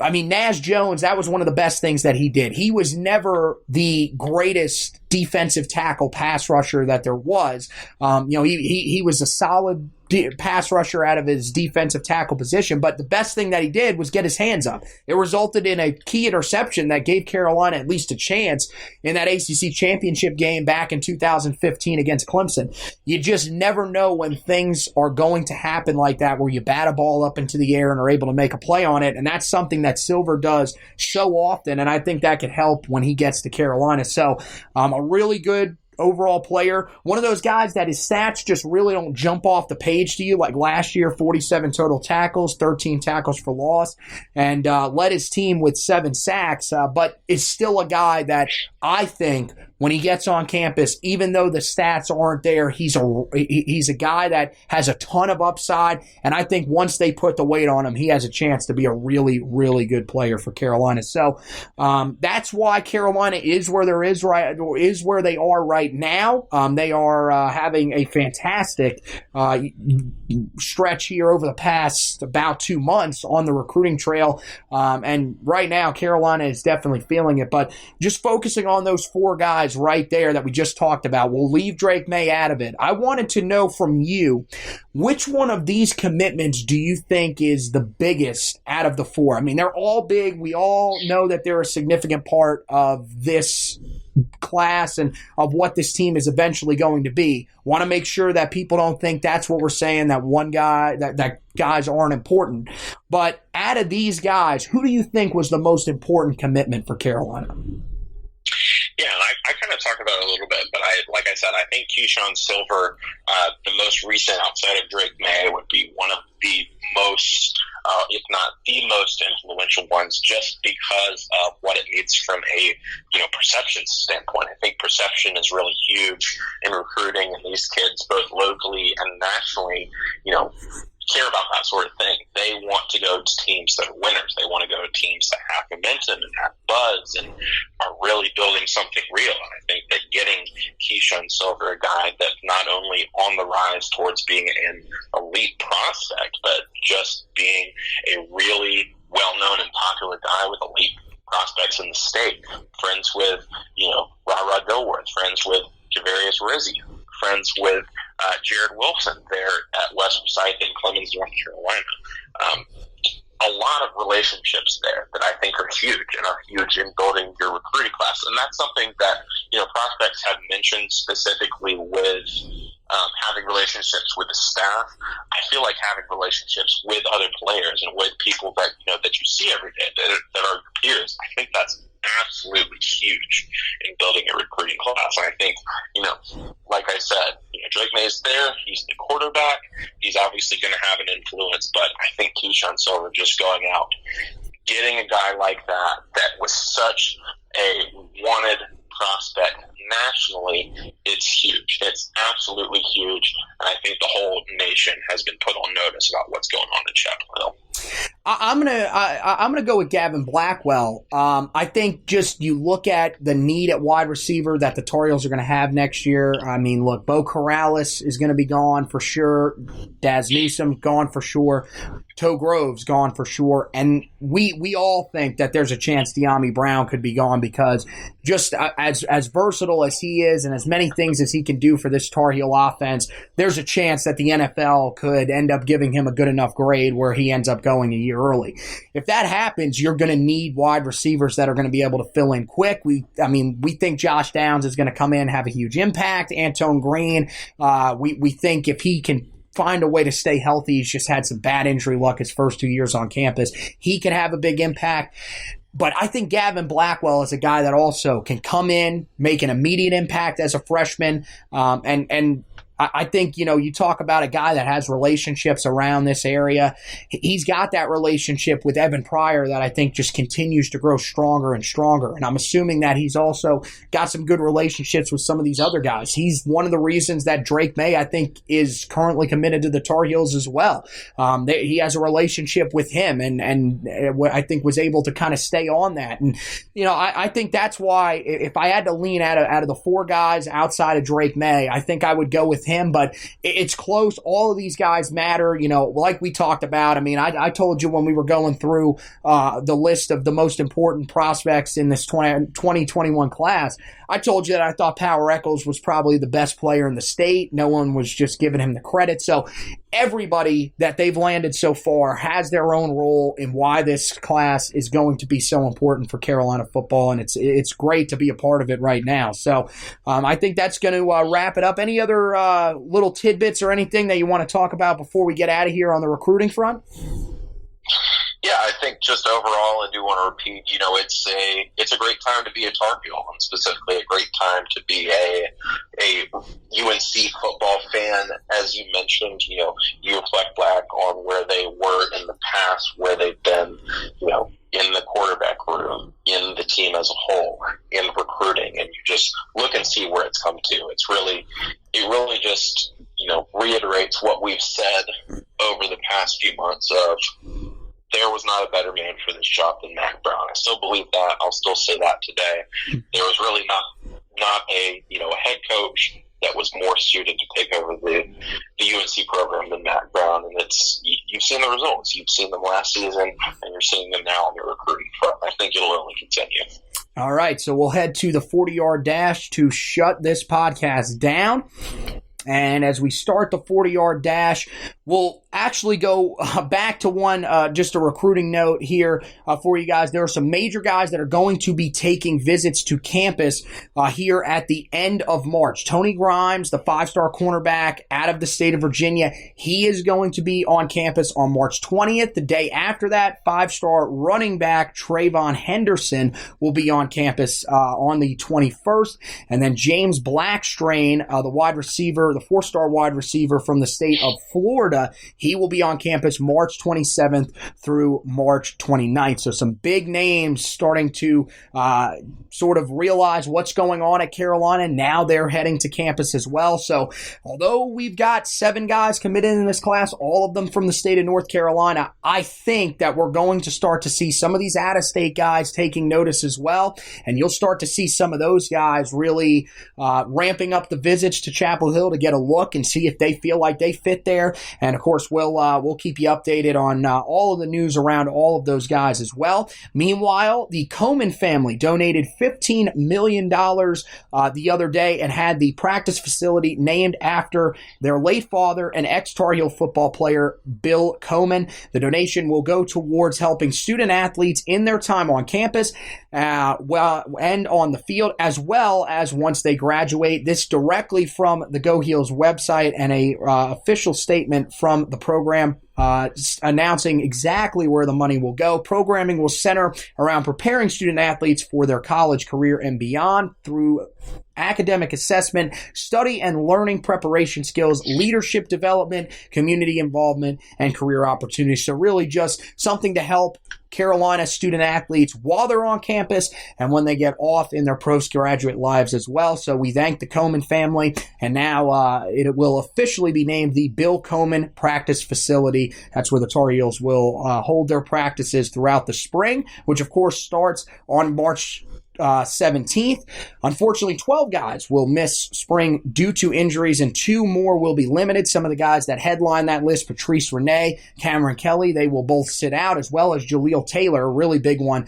Nash Jones, that was one of the best things that he did. He was never the greatest defensive tackle pass rusher that there was. He was a solid pass rusher out of his defensive tackle position, but the best thing that he did was get his hands up. It resulted in a key interception that gave Carolina at least a chance in that ACC championship game back in 2015 against Clemson. You just never know when things are going to happen like that, where you bat a ball up into the air and are able to make a play on it, and that's something that Silver does so often, and I think that could help when he gets to Carolina. So a really good overall player. One of those guys that his stats just really don't jump off the page to you. Like last year, 47 total tackles, 13 tackles for loss, and led his team with 7 sacks, but is still a guy that I think when he gets on campus, even though the stats aren't there, he's a guy that has a ton of upside. And I think once they put the weight on him, he has a chance to be a really, really good player for Carolina. So that's why Carolina is where they are right now. They are having a fantastic stretch here over the past about 2 months on the recruiting trail. And right now, Carolina is definitely feeling it. But just focusing on those 4 guys right there that we just talked about, we'll leave Drake Maye out of it. I wanted to know from you, which one of these commitments do you think is the biggest out of the 4? I mean, they're all big. We all know that they're a significant part of this class and of what this team is eventually going to be. Want to make sure that people don't think that's what we're saying, that one guy, that guys aren't important. But out of these guys, who do you think was the most important commitment for Carolina? Yeah, I kind of talked about it a little bit, but like I said, I think Keyshawn Silver, the most recent outside of Drake Maye, would be one of the most, if not the most influential ones, just because of what it needs from a perception standpoint. I think perception is really huge in recruiting, and these kids, both locally and nationally, care about that sort of thing. They want to go to teams that are winners. They want to go to teams that have momentum and have buzz and are really building something real. And I think that getting Keyshawn Silver, a guy that's not only on the rise towards being an elite prospect, but just being a really well-known and popular guy with elite prospects in the state, friends with, Ra Dilworth, friends with Javarius Rizzi, friends with Jared Wilson there at West Forsyth in Clemens, North Carolina. A lot of relationships there that I think are huge and are huge in building your recruiting class. And that's something that, prospects have mentioned specifically with having relationships with the staff. I feel like having relationships with other players and with people that, that you see every day that are your peers, I think that's absolutely huge in building a recruiting class. And I think, like I said, Drake Maye's there. He's the quarterback. He's obviously going to have an influence, but I think Keyshawn Silver just going out, getting a guy like that was such a wanted prospect nationally, it's huge. It's absolutely huge. And I think the whole nation has been put on notice about what's going on in Chapel Hill. I'm gonna go with Gavin Blackwell. I think just you look at the need at wide receiver that the Tar Heels are going to have next year. I mean, look, Bo Corrales is going to be gone for sure. Daz Newsome gone for sure. Toe Grove's gone for sure. And we all think that there's a chance De'Ami Brown could be gone because just as versatile as he is and as many things as he can do for this Tar Heel offense, there's a chance that the NFL could end up giving him a good enough grade where he ends up going a year early. If that happens, you're going to need wide receivers that are going to be able to fill in quick. We think Josh Downs is going to come in, have a huge impact. Antone Green, we think if he can find a way to stay healthy, he's just had some bad injury luck his first 2 years on campus, he can have a big impact. But I think Gavin Blackwell is a guy that also can come in, make an immediate impact as a freshman, and I think, you talk about a guy that has relationships around this area. He's got that relationship with Evan Pryor that I think just continues to grow stronger and stronger. And I'm assuming that he's also got some good relationships with some of these other guys. He's one of the reasons that Drake Maye, I think, is currently committed to the Tar Heels as well. He has a relationship with him and I think was able to kind of stay on that. And, I think that's why if I had to lean out of the 4 guys outside of Drake Maye, I think I would go with him, but it's close. All of these guys matter, like we talked about. I mean, I told you when we were going through the list of the most important prospects in this 2021 class, I told you that I thought Power Echols was probably the best player in the state. No one was just giving him the credit. So everybody that they've landed so far has their own role in why this class is going to be so important for Carolina football, and it's great to be a part of it right now. So I think that's going to wrap it up. Any other little tidbits or anything that you want to talk about before we get out of here on the recruiting front? Yeah, I think just overall, I do want to repeat, it's a great time to be a Tar Heel, and specifically a great time to be a UNC football fan. As you mentioned, you reflect back on where they were in the past, where they've been, in the quarterback room, in the team as a whole, in recruiting, and you just look and see where it's come to. It really just, reiterates what we've said over the past few months of there was not a better man for this job than Mack Brown. I still believe that. I'll still say that today. There was really not a head coach that was more suited to take over the UNC program than Mack Brown, and you've seen the results. You've seen them last season, and you're seeing them now on the recruiting front. I think it'll only continue. All right, so we'll head to the 40-yard dash to shut this podcast down. And as we start the 40-yard dash, we'll actually go back to one, just a recruiting note here for you guys. There are some major guys that are going to be taking visits to campus here at the end of March. Tony Grimes, the 5-star cornerback out of the state of Virginia, he is going to be on campus on March 20th. The day after that, 5-star running back Trayvon Henderson will be on campus on the 21st. And then James Blackstrain, the wide receiver, the 4-star wide receiver from the state of Florida, he will be on campus March 27th through March 29th. So some big names starting to sort of realize what's going on at Carolina. Now they're heading to campus as well. So although we've got 7 guys committed in this class, all of them from the state of North Carolina, I think that we're going to start to see some of these out-of-state guys taking notice as well. And you'll start to see some of those guys really ramping up the visits to Chapel Hill to get a look and see if they feel like they fit there. And of course, we'll keep you updated on all of the news around all of those guys as well. Meanwhile, the Coleman family donated $15 million the other day and had the practice facility named after their late father and ex-Tar Heel football player Bill Coleman. The donation will go towards helping student athletes in their time on campus and on the field, as well as once they graduate. This directly from the Go Heels website and a official statement from the program announcing exactly where the money will go. Programming will center around preparing student athletes for their college career and beyond through academic assessment, study and learning preparation skills, leadership development, community involvement, and career opportunities. So really just something to help Carolina student athletes while they're on campus and when they get off in their postgraduate lives as well. So we thank the Coleman family, and now it will officially be named the Bill Coleman Practice Facility. That's where the Tar Heels will hold their practices throughout the spring, which of course starts on March 17th. Unfortunately, 12 guys will miss spring due to injuries, and 2 more will be limited. Some of the guys that headline that list, Patrice Renee, Cameron Kelly, they will both sit out, as well as Jaleel Taylor, a really big one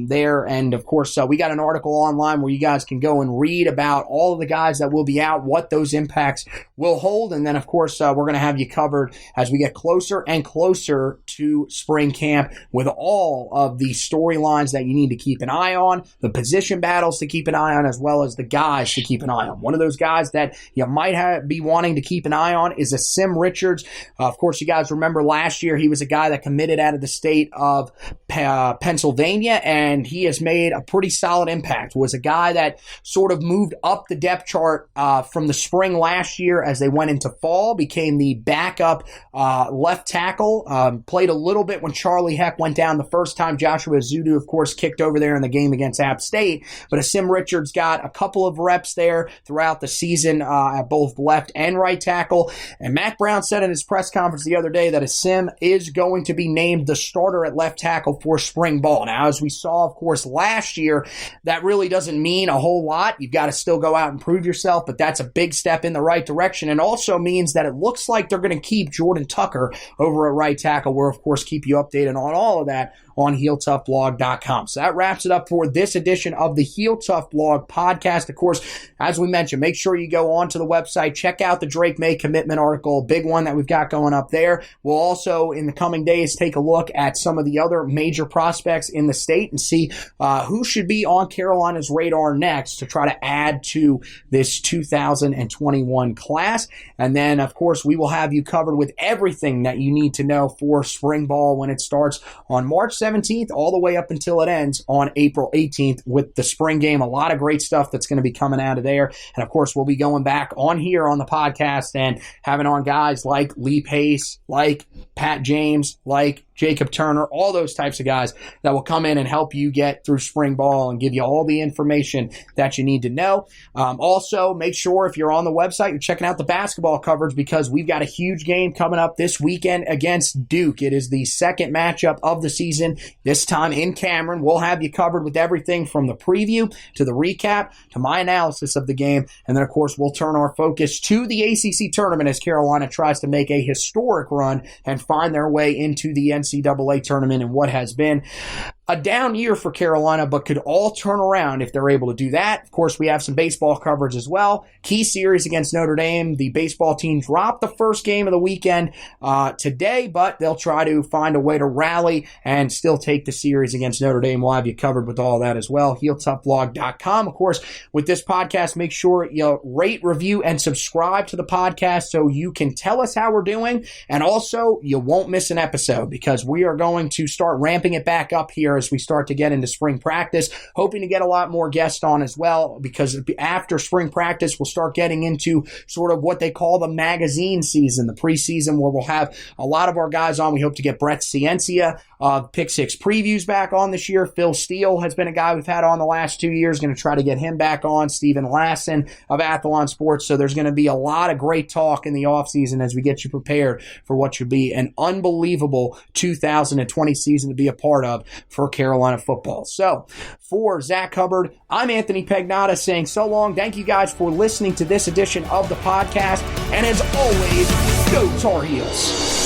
there. And of course, we got an article online where you guys can go and read about all of the guys that will be out, what those impacts will hold. And then, of course, we're going to have you covered as we get closer and closer to spring camp with all of the storylines that you need to keep an eye on, the position battles to keep an eye on, as well as the guys to keep an eye on. One of those guys that you might be wanting to keep an eye on is Sim Richards. Of course, you guys remember last year he was a guy that committed out of the state of Pennsylvania, and he has made a pretty solid impact. Was a guy that sort of moved up the depth chart from the spring last year as they went into fall, became the backup left tackle, played a little bit when Charlie Heck went down the first time. Joshua Zudu, of course, kicked over there in the game against App State, but Sim Richards got a couple of reps there throughout the season at both left and right tackle. And Mack Brown said in his press conference the other day that Sim is going to be named the starter at left tackle for spring ball. Now, as we saw, of course, last year, that really doesn't mean a whole lot. You've got to still go out and prove yourself, but that's a big step in the right direction, and also means that it looks like they're going to keep Jordan Tucker over at right tackle. We'll, of course, keep you updated on all of that on HeelToughBlog.com. So that wraps it up for this edition of the Heel Tough Blog podcast. Of course, as we mentioned, make sure you go onto the website, check out the Drake Maye commitment article, big one that we've got going up there. We'll also, in the coming days, take a look at some of the other major prospects in the state and see who should be on Carolina's radar next to try to add to this 2021 class. And then, of course, we will have you covered with everything that you need to know for spring ball when it starts on March 17th all the way up until it ends on April 18th. 15th with the spring game. A lot of great stuff that's going to be coming out of there. And of course, we'll be going back on here on the podcast and having on guys like Lee Pace, like Pat James, like Jacob Turner, all those types of guys that will come in and help you get through spring ball and give you all the information that you need to know. Also, make sure if you're on the website, you're checking out the basketball coverage because we've got a huge game coming up this weekend against Duke. It is the second matchup of the season, this time in Cameron. We'll have you covered with everything from the preview to the recap to my analysis of the game. And then, of course, we'll turn our focus to the ACC tournament as Carolina tries to make a historic run and find their way into the NCAA tournament in what has been a down year for Carolina, but could all turn around if they're able to do that. Of course, we have some baseball coverage as well. Key series against Notre Dame. The baseball team dropped the first game of the weekend today, but they'll try to find a way to rally and still take the series against Notre Dame. We'll have you covered with all that as well. HeelToughBlog.com. Of course, with this podcast, make sure you rate, review, and subscribe to the podcast so you can tell us how we're doing. And also, you won't miss an episode because we are going to start ramping it back up here as we start to get into spring practice, hoping to get a lot more guests on as well, because after spring practice, we'll start getting into sort of what they call the magazine season, the preseason, where we'll have a lot of our guys on. We hope to get Brett Ciencia of Pick Six Previews back on this year. Phil Steele has been a guy we've had on the last 2 years. Going to try to get him back on. Stephen Lassen of Athlon Sports. So there's going to be a lot of great talk in the offseason as we get you prepared for what should be an unbelievable 2020 season to be a part of for Carolina football. So for Zack Hubbard, I'm Anthony Pagnotta saying so long. Thank you guys for listening to this edition of the podcast. And as always, go Tar Heels.